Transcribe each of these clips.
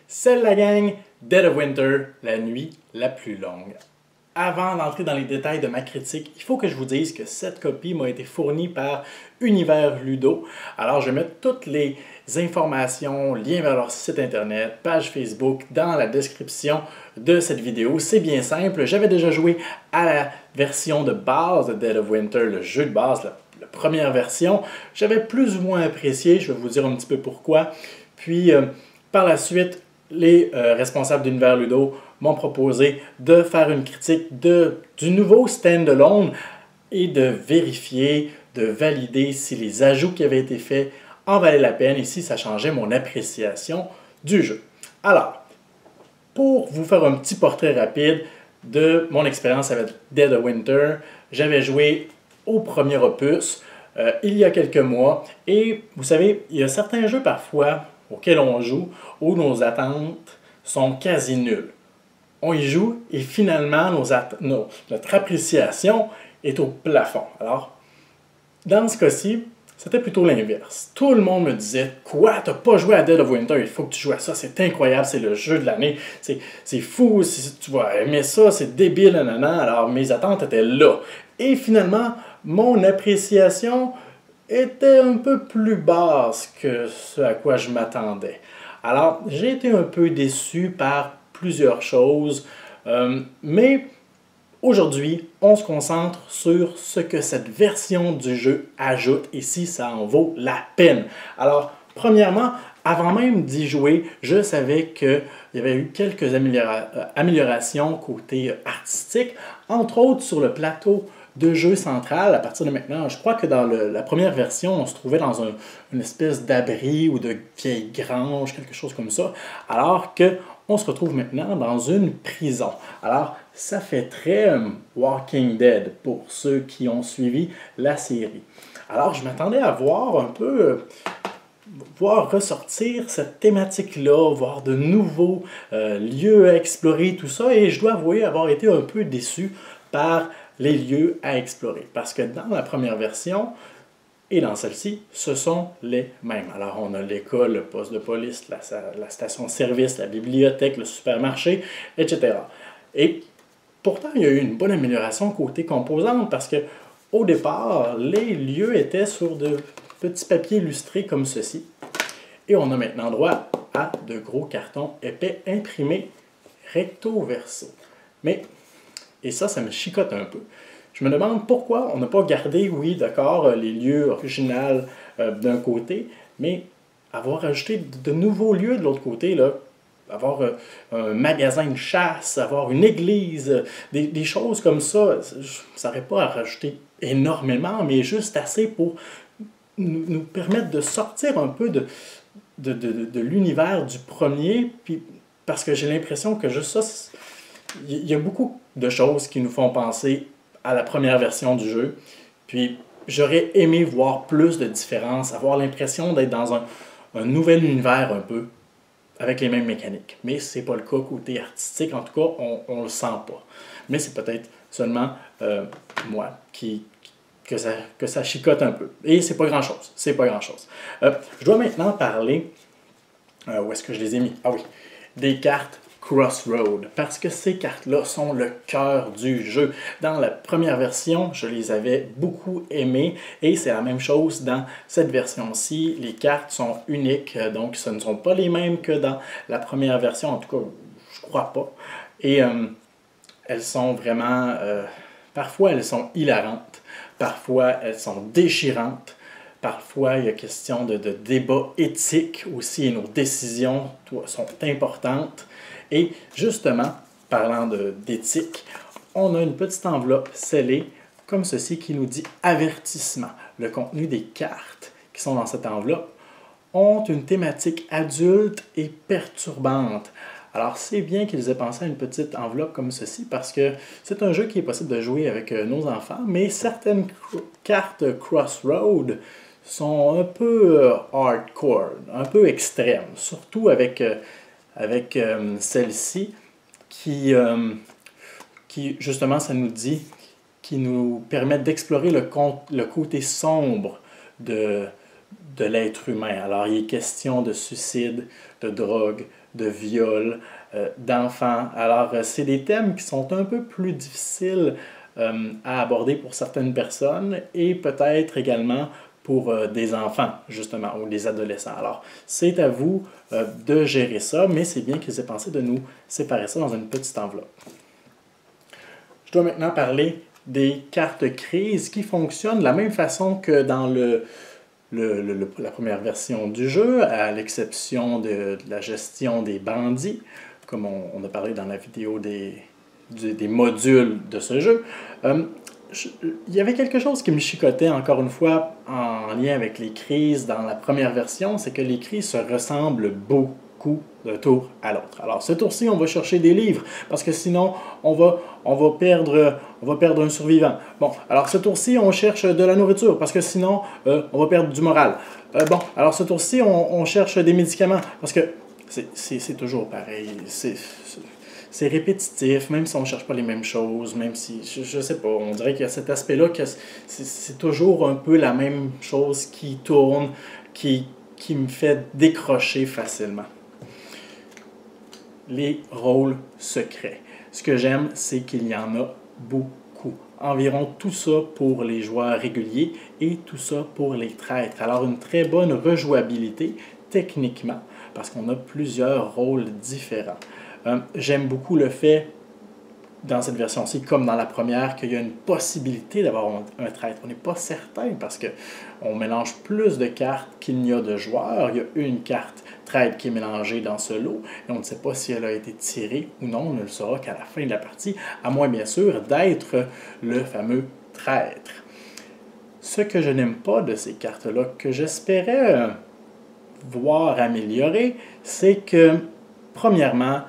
C'est la gang Dead of Winter, la nuit la plus longue. Avant d'entrer dans les détails de ma critique, il faut que je vous dise que cette copie m'a été fournie par Univers Ludo. Alors je vais mettre toutes les informations, liens vers leur site internet, page Facebook dans la description de cette vidéo. C'est bien simple, j'avais déjà joué à la version de base de Dead of Winter, le jeu de base, la première version. J'avais plus ou moins apprécié, je vais vous dire un petit peu pourquoi. Puis par la suite, les responsables d'Univers Ludo m'ont proposé de faire une critique du nouveau standalone et de vérifier, de valider si les ajouts qui avaient été faits en valaient la peine et si ça changeait mon appréciation du jeu. Alors, pour vous faire un petit portrait rapide de mon expérience avec Dead of Winter, j'avais joué au premier opus il y a quelques mois et vous savez, il y a certains jeux parfois auxquels on joue où nos attentes sont quasi nulles. On y joue et finalement notre appréciation est au plafond. Alors, dans ce cas-ci, c'était plutôt l'inverse. Tout le monde me disait « Quoi? T'as pas joué à Dead of Winter? Il faut que tu joues à ça, c'est incroyable, c'est le jeu de l'année, c'est fou, tu vas aimer ça, c'est débile, nanana. » Alors mes attentes étaient là. Et finalement, mon appréciation était un peu plus basse que ce à quoi je m'attendais. Alors, j'ai été un peu déçu par plusieurs choses, mais aujourd'hui, on se concentre sur ce que cette version du jeu ajoute et si ça en vaut la peine. Alors, premièrement, avant même d'y jouer, je savais qu'il y avait eu quelques améliorations côté artistique, entre autres sur le plateau de jeu central. À partir de maintenant, je crois que dans la première version, on se trouvait dans une espèce d'abri ou de vieille grange, quelque chose comme ça, alors qu'on se retrouve maintenant dans une prison. Alors, ça fait très Walking Dead pour ceux qui ont suivi la série. Alors, je m'attendais à voir un peu... voir ressortir cette thématique-là, voir de nouveaux lieux à explorer, tout ça, et je dois avouer avoir été un peu déçu par les lieux à explorer. Parce que dans la première version et dans celle-ci, ce sont les mêmes. Alors, on a l'école, le poste de police, la station-service, la bibliothèque, le supermarché, etc. Et pourtant, il y a eu une bonne amélioration côté composante parce que au départ, les lieux étaient sur de petits papiers illustrés comme ceci. Et on a maintenant droit à de gros cartons épais imprimés recto verso. Et ça me chicote un peu. Je me demande pourquoi on n'a pas gardé, oui, d'accord, les lieux originaux d'un côté, mais avoir ajouté de nouveaux lieux de l'autre côté, là, avoir un magasin de chasse, avoir une église, des choses comme ça n'aurait pas à rajouter énormément, mais juste assez pour nous permettre de sortir un peu de l'univers du premier, puis, parce que j'ai l'impression que juste ça, il y a beaucoup de choses qui nous font penser à la première version du jeu. Puis j'aurais aimé voir plus de différences, avoir l'impression d'être dans un nouvel univers un peu, avec les mêmes mécaniques. Mais c'est pas le cas côté artistique, en tout cas, on le sent pas. Mais c'est peut-être seulement moi que ça chicote un peu. Et c'est pas grand-chose. C'est pas grand-chose. Je dois maintenant parler... où est-ce que je les ai mis? Ah oui, des cartes Crossroad, parce que ces cartes-là sont le cœur du jeu. Dans la première version, je les avais beaucoup aimées, et c'est la même chose dans cette version-ci. Les cartes sont uniques, donc ce ne sont pas les mêmes que dans la première version, en tout cas, je crois pas. Et elles sont vraiment... parfois, elles sont hilarantes, parfois, elles sont déchirantes. Parfois, il y a question de débat éthique aussi, et nos décisions sont importantes. Et justement, parlant d'éthique, on a une petite enveloppe scellée comme ceci qui nous dit « Avertissement ». Le contenu des cartes qui sont dans cette enveloppe ont une thématique adulte et perturbante. Alors, c'est bien qu'ils aient pensé à une petite enveloppe comme ceci parce que c'est un jeu qui est possible de jouer avec nos enfants, mais certaines cartes Crossroad sont un peu hardcore, un peu extrêmes, surtout avec celle-ci qui, justement, ça nous dit, qui nous permet d'explorer le côté sombre de l'être humain. Alors, il est question de suicide, de drogue, de viol, d'enfants. Alors, c'est des thèmes qui sont un peu plus difficiles à aborder pour certaines personnes et peut-être également pour des enfants, justement, ou des adolescents. Alors, c'est à vous de gérer ça, mais c'est bien qu'ils aient pensé de nous séparer ça dans une petite enveloppe. Je dois maintenant parler des cartes crises qui fonctionnent de la même façon que dans la première version du jeu, à l'exception de la gestion des bandits, comme on a parlé dans la vidéo des modules de ce jeu. Il y avait quelque chose qui me chicotait encore une fois en lien avec les crises dans la première version, c'est que les crises se ressemblent beaucoup d'un tour à l'autre. Alors, ce tour-ci, on va chercher des livres, parce que sinon, on va perdre un survivant. Bon, alors ce tour-ci, on cherche de la nourriture, parce que sinon, on va perdre du moral. Bon, alors ce tour-ci, on cherche des médicaments, parce que c'est toujours pareil. C'est répétitif, même si on ne cherche pas les mêmes choses, même si, je ne sais pas, on dirait qu'il y a cet aspect-là que c'est toujours un peu la même chose qui tourne, qui me fait décrocher facilement. Les rôles secrets. Ce que j'aime, c'est qu'il y en a beaucoup. Environ tout ça pour les joueurs réguliers et tout ça pour les traîtres. Alors une très bonne rejouabilité techniquement, parce qu'on a plusieurs rôles différents. J'aime beaucoup le fait, dans cette version-ci, comme dans la première, qu'il y a une possibilité d'avoir un traître. On n'est pas certain parce qu'on mélange plus de cartes qu'il n'y a de joueurs. Il y a une carte traître qui est mélangée dans ce lot et on ne sait pas si elle a été tirée ou non. On ne le saura qu'à la fin de la partie, à moins bien sûr d'être le fameux traître. Ce que je n'aime pas de ces cartes-là, que j'espérais voir améliorer, c'est que, premièrement,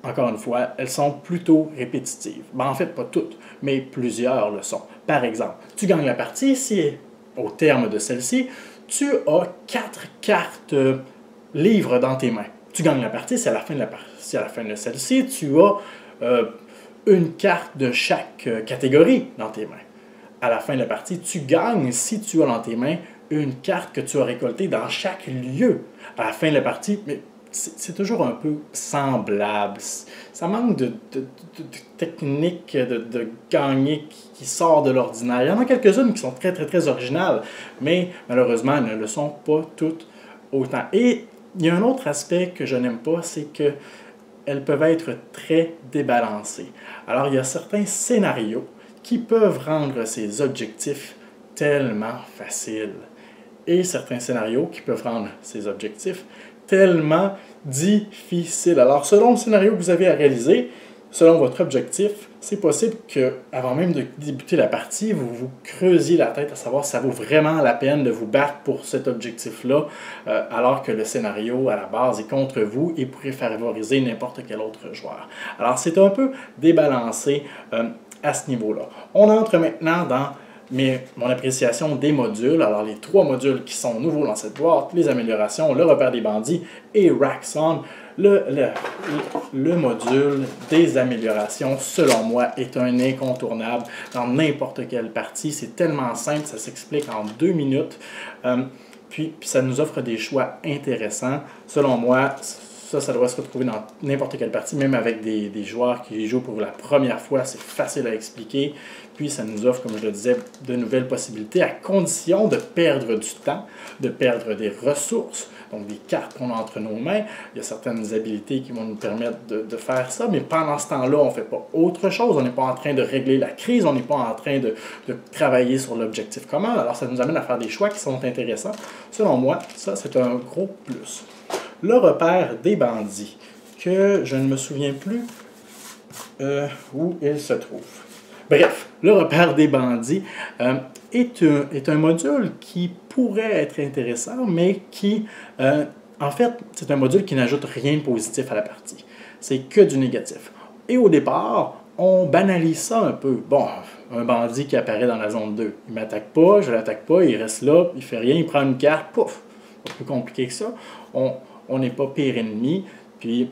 encore une fois, elles sont plutôt répétitives. Ben, en fait, pas toutes, mais plusieurs le sont. Par exemple, tu gagnes la partie si, au terme de celle-ci, tu as 4 cartes livres dans tes mains. Tu gagnes la partie si à la fin de celle-ci, tu as une carte de chaque catégorie dans tes mains. À la fin de la partie, tu gagnes si tu as dans tes mains une carte que tu as récoltée dans chaque lieu. À la fin de la partie, mais c'est toujours un peu semblable. Ça manque de technique de gagner qui sort de l'ordinaire. Il y en a quelques-unes qui sont très, très, très originales, mais malheureusement, elles ne le sont pas toutes autant. Et il y a un autre aspect que je n'aime pas, c'est qu'elles peuvent être très débalancées. Alors, il y a certains scénarios qui peuvent rendre ces objectifs tellement faciles. Et certains scénarios qui peuvent rendre ces objectifs tellement difficiles. Alors, selon le scénario que vous avez à réaliser, selon votre objectif, c'est possible qu'avant même de débuter la partie, vous vous creusiez la tête à savoir si ça vaut vraiment la peine de vous battre pour cet objectif-là, alors que le scénario, à la base, est contre vous et pourrait favoriser n'importe quel autre joueur. Alors, c'est un peu débalancé à ce niveau-là. On entre maintenant dans mon appréciation des modules. Alors, les 3 modules qui sont nouveaux dans cette boîte, les améliorations, le repère des bandits et Raxon. Le module des améliorations, selon moi, est un incontournable dans n'importe quelle partie. C'est tellement simple, ça s'explique en 2 minutes. Puis ça nous offre des choix intéressants. Selon moi, ça doit se retrouver dans n'importe quelle partie, même avec des joueurs qui jouent pour la première fois, c'est facile à expliquer. Puis ça nous offre, comme je le disais, de nouvelles possibilités à condition de perdre du temps, de perdre des ressources, donc des cartes qu'on a entre nos mains. Il y a certaines habilités qui vont nous permettre de faire ça, mais pendant ce temps-là, on ne fait pas autre chose. On n'est pas en train de régler la crise, on n'est pas en train de travailler sur l'objectif commun. Alors ça nous amène à faire des choix qui sont intéressants. Selon moi, ça, c'est un gros plus. Le repère des bandits, que je ne me souviens plus où il se trouve. Bref, le repère des bandits est un module qui pourrait être intéressant, mais qui, en fait, c'est un module qui n'ajoute rien de positif à la partie. C'est que du négatif. Et au départ, on banalise ça un peu. Bon, un bandit qui apparaît dans la zone 2, il ne m'attaque pas, je ne l'attaque pas, il reste là, il ne fait rien, il prend une carte, pouf! Pas plus compliqué que ça. On n'est pas pire ennemi, puis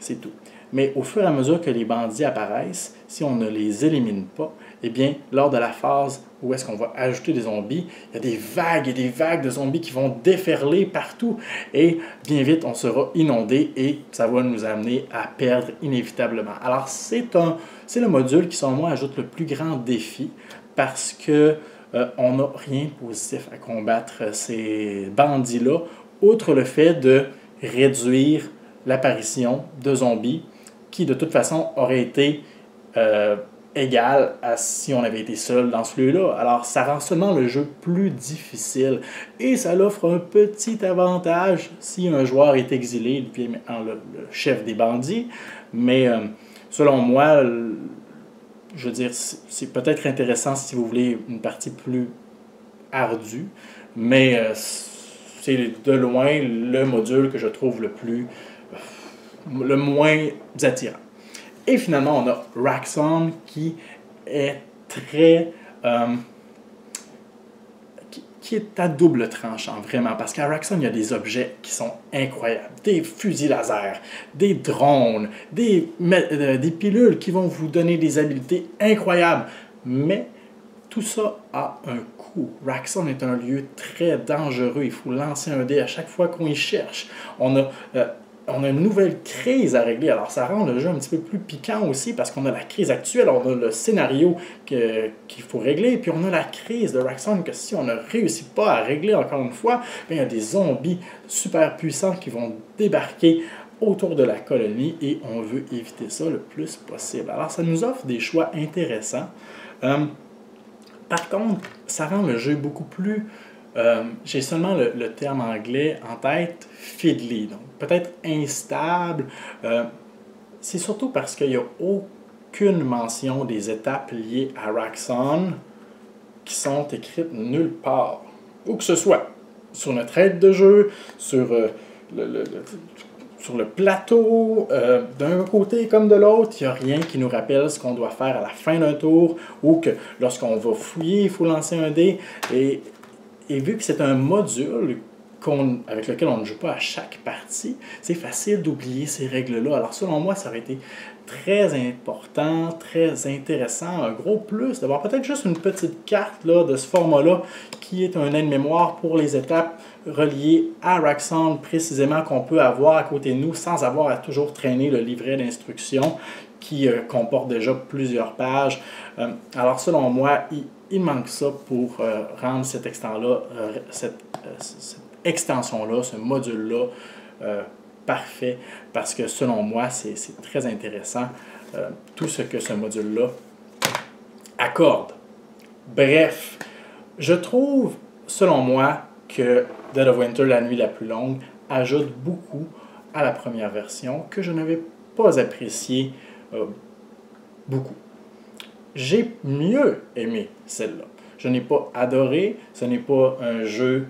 c'est tout. Mais au fur et à mesure que les bandits apparaissent, si on ne les élimine pas, eh bien, lors de la phase où est-ce qu'on va ajouter des zombies, il y a des vagues et des vagues de zombies qui vont déferler partout et bien vite on sera inondé et ça va nous amener à perdre inévitablement. Alors c'est le module qui selon moi ajoute le plus grand défi parce que on n'a rien de positif à combattre ces bandits-là, outre le fait de réduire l'apparition de zombies qui de toute façon auraient été égal à si on avait été seul dans ce lieu-là. Alors, ça rend seulement le jeu plus difficile et ça l'offre un petit avantage si un joueur est exilé, il devient maintenant le chef des bandits. Mais selon moi, je veux dire, c'est peut-être intéressant si vous voulez une partie plus ardue, mais c'est de loin le module que je trouve le moins attirant. Et finalement, on a Raxxon qui est très... qui est à double tranchant, vraiment. Parce qu'à Raxxon, il y a des objets qui sont incroyables. Des fusils laser, des drones, des pilules qui vont vous donner des habiletés incroyables. Mais tout ça a un coût. Raxxon est un lieu très dangereux. Il faut lancer un dé à chaque fois qu'on y cherche. On a une nouvelle crise à régler. Alors, ça rend le jeu un petit peu plus piquant aussi parce qu'on a la crise actuelle, on a le scénario qu'il faut régler, puis on a la crise de Raxxon que si on ne réussit pas à régler encore une fois, bien, il y a des zombies super puissants qui vont débarquer autour de la colonie et on veut éviter ça le plus possible. Alors, ça nous offre des choix intéressants. Par contre, ça rend le jeu beaucoup plus... j'ai seulement le terme anglais en tête, fiddly, donc peut-être instable. C'est surtout parce qu'il n'y a aucune mention des étapes liées à Raxxon qui sont écrites nulle part. Où que ce soit, sur notre aide de jeu, sur le plateau, d'un côté comme de l'autre, il n'y a rien qui nous rappelle ce qu'on doit faire à la fin d'un tour ou que lorsqu'on va fouiller, il faut lancer un dé. Et vu que c'est un module avec lequel on ne joue pas à chaque partie, c'est facile d'oublier ces règles-là. Alors selon moi, ça aurait été très important, très intéressant, un gros plus, d'avoir peut-être juste une petite carte là, de ce format-là qui est un aide-mémoire pour les étapes reliées à Raxxon précisément qu'on peut avoir à côté de nous sans avoir à toujours traîner le livret d'instructions qui comporte déjà plusieurs pages. Alors selon moi, il manque ça pour rendre cette extension-là, ce module-là, parfait, parce que selon moi, c'est très intéressant tout ce que ce module-là accorde. Bref, je trouve, selon moi, que Dead of Winter, la nuit la plus longue, ajoute beaucoup à la première version que je n'avais pas apprécié beaucoup. J'ai mieux aimé celle-là. Je n'ai pas adoré, ce n'est pas un jeu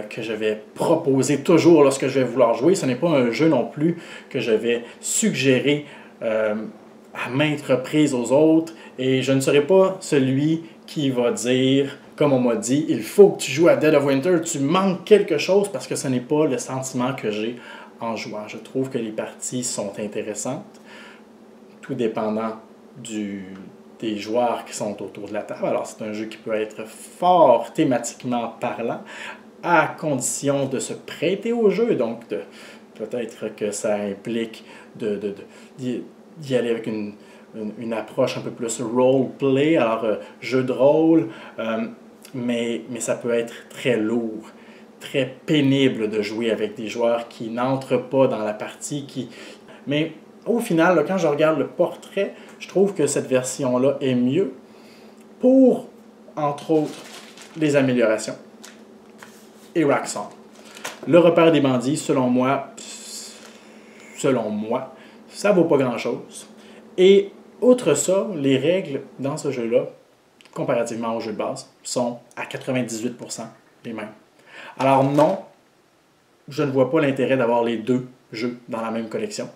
que je vais proposer toujours lorsque je vais vouloir jouer, ce n'est pas un jeu non plus que je vais suggérer à maintes reprises aux autres, et je ne serai pas celui qui va dire, comme on m'a dit, il faut que tu joues à Dead of Winter, tu manques quelque chose, parce que ce n'est pas le sentiment que j'ai en jouant. Je trouve que les parties sont intéressantes, tout dépendant des joueurs qui sont autour de la table. Alors, c'est un jeu qui peut être fort thématiquement parlant, à condition de se prêter au jeu. Donc, peut-être que ça implique d'y aller avec une approche un peu plus role-play, alors jeu de rôle, mais ça peut être très lourd, très pénible de jouer avec des joueurs qui n'entrent pas dans la partie. Mais au final, là, quand je regarde le portrait, je trouve que cette version-là est mieux pour, entre autres, les améliorations et Raxxon. Le repère des bandits, selon moi, ça vaut pas grand-chose. Et outre ça, les règles dans ce jeu-là, comparativement au jeu de base, sont à 98% les mêmes. Alors non, je ne vois pas l'intérêt d'avoir les deux jeux dans la même collection.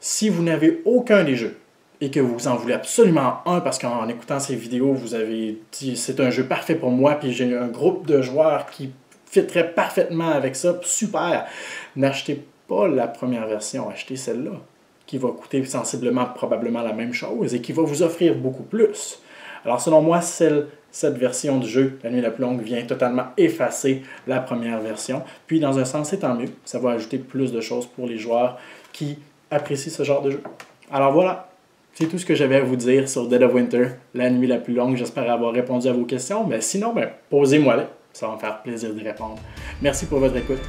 Si vous n'avez aucun des jeux et que vous en voulez absolument un parce qu'en écoutant ces vidéos, vous avez dit c'est un jeu parfait pour moi, puis j'ai un groupe de joueurs qui fitterait parfaitement avec ça, super, n'achetez pas la première version, achetez celle-là, qui va coûter sensiblement probablement la même chose et qui va vous offrir beaucoup plus. Alors selon moi, celle cette version du jeu, La Nuit la plus longue, vient totalement effacer la première version. Puis dans un sens, c'est tant mieux. Ça va ajouter plus de choses pour les joueurs qui apprécient ce genre de jeu. Alors voilà, c'est tout ce que j'avais à vous dire sur Dead of Winter, La Nuit la plus longue. J'espère avoir répondu à vos questions. Mais sinon, posez-moi-les. Ça va me faire plaisir d'y répondre. Merci pour votre écoute.